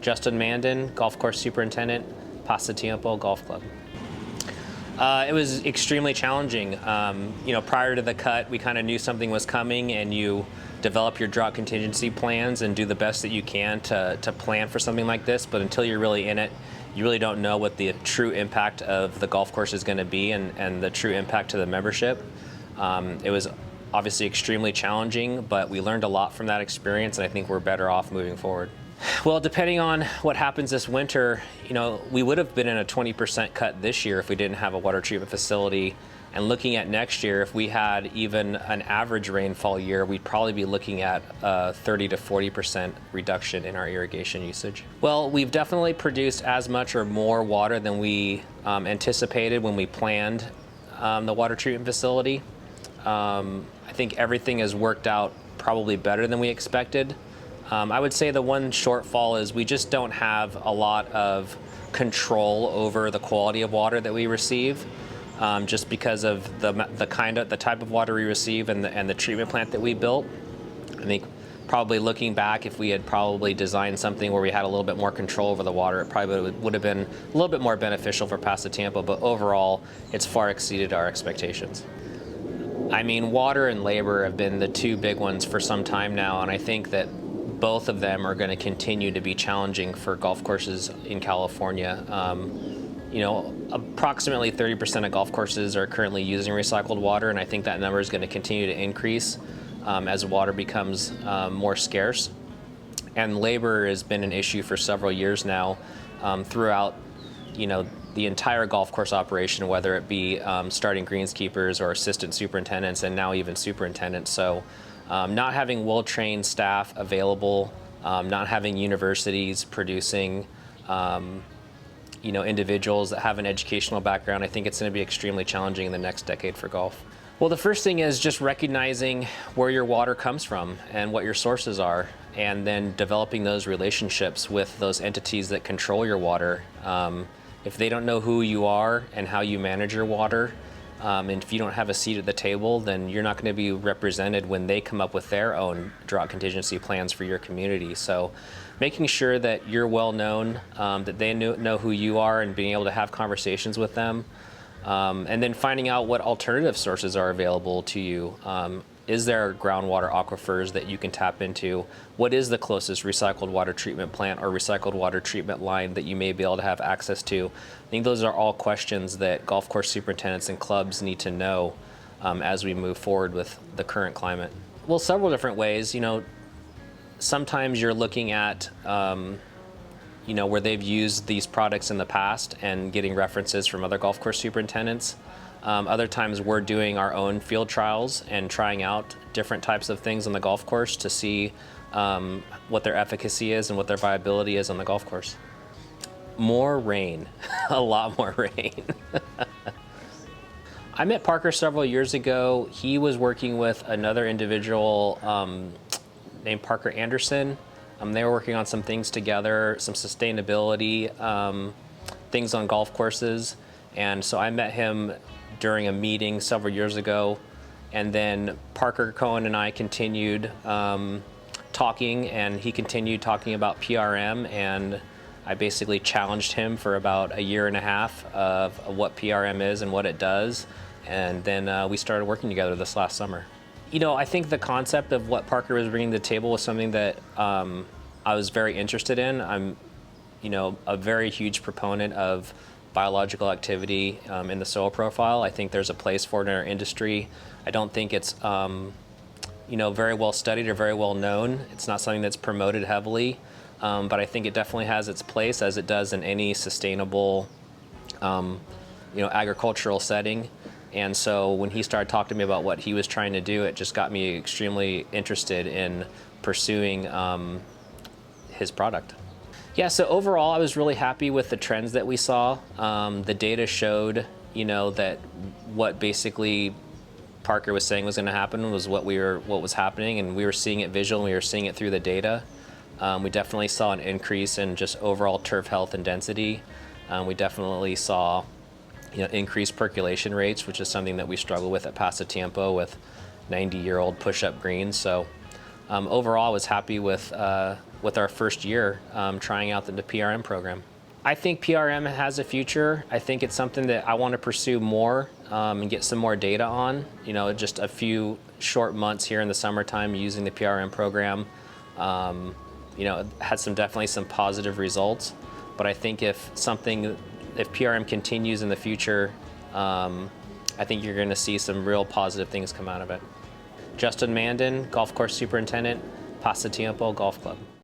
Justin Mandon, golf course superintendent, Pasatiempo Golf Club. It was extremely challenging. Prior to the cut, we kind of knew something was coming, and you develop your drought contingency plans and do the best that you can to plan for something like this. But until you're really in it, you really don't know what the true impact of the golf course is going to be and the true impact to the membership. It was obviously extremely challenging, but we learned a lot from that experience, and I think we're better off moving forward. Well, depending on what happens this winter, we would have been in a 20% cut this year if we didn't have a water treatment facility. And looking at next year, if we had even an average rainfall year, we'd probably be looking at a 30 to 40% reduction in our irrigation usage. Well, we've definitely produced as much or more water than we anticipated when we planned the water treatment facility. I think everything has worked out probably better than we expected. I would say the one shortfall is we just don't have a lot of control over the quality of water that we receive, just because of the type of water we receive and the treatment plant that we built. I think probably looking back, if we had probably designed something where we had a little bit more control over the water, it probably would have been a little bit more beneficial for Pasatiempo, but overall, it's far exceeded our expectations. I mean, water and labor have been the two big ones for some time now, and I think that both of them are going to continue to be challenging for golf courses in California. Approximately 30% of golf courses are currently using recycled water, and I think that number is going to continue to increase as water becomes more scarce. And labor has been an issue for several years now throughout, the entire golf course operation, whether it be starting greenskeepers or assistant superintendents and now even superintendents. So not having well-trained staff available, not having universities producing individuals that have an educational background, I think it's going to be extremely challenging in the next decade for golf. Well, the first thing is just recognizing where your water comes from and what your sources are, and then developing those relationships with those entities that control your water. If they don't know who you are and how you manage your water, and if you don't have a seat at the table, then you're not going to be represented when they come up with their own drought contingency plans for your community. So making sure that you're well known, that they know who you are, and being able to have conversations with them. And then finding out what alternative sources are available to you. Is there groundwater aquifers that you can tap into? What is the closest recycled water treatment plant or recycled water treatment line that you may be able to have access to? I think those are all questions that golf course superintendents and clubs need to know as we move forward with the current climate. Well, several different ways. Sometimes you're looking at where they've used these products in the past and getting references from other golf course superintendents. Other times we're doing our own field trials and trying out different types of things on the golf course to see what their efficacy is and what their viability is on the golf course. More rain, a lot more rain. I met Parker several years ago. He was working with another individual named Parker Anderson. They were working on some things together, some sustainability things on golf courses. And so I met him during a meeting several years ago. And then Parker Cohen and I continued talking, and he continued talking about PRM. And I basically challenged him for about a year and a half of what PRM is and what it does. And then we started working together this last summer. I think the concept of what Parker was bringing to the table was something that I was very interested in. I'm, a very huge proponent of biological activity in the soil profile. I think there's a place for it in our industry. I don't think it's, very well studied or very well known. It's not something that's promoted heavily, but I think it definitely has its place, as it does in any sustainable, agricultural setting. And so when he started talking to me about what he was trying to do, it just got me extremely interested in pursuing his product. Yeah, so overall I was really happy with the trends that we saw. The data showed, that what basically Parker was saying was going to happen was what was happening, and we were seeing it visually, and we were seeing it through the data. We definitely saw an increase in just overall turf health and density. We definitely saw increased percolation rates, which is something that we struggle with at Pasatiempo with 90-year-old push-up greens. So overall, I was happy with with our first year trying out the PRM program. I think PRM has a future. I think it's something that I want to pursue more and get some more data on. Just a few short months here in the summertime using the PRM program, it had definitely some positive results. But I think if PRM continues in the future, I think you're going to see some real positive things come out of it. Justin Mandon, golf course superintendent, Pasatiempo Golf Club.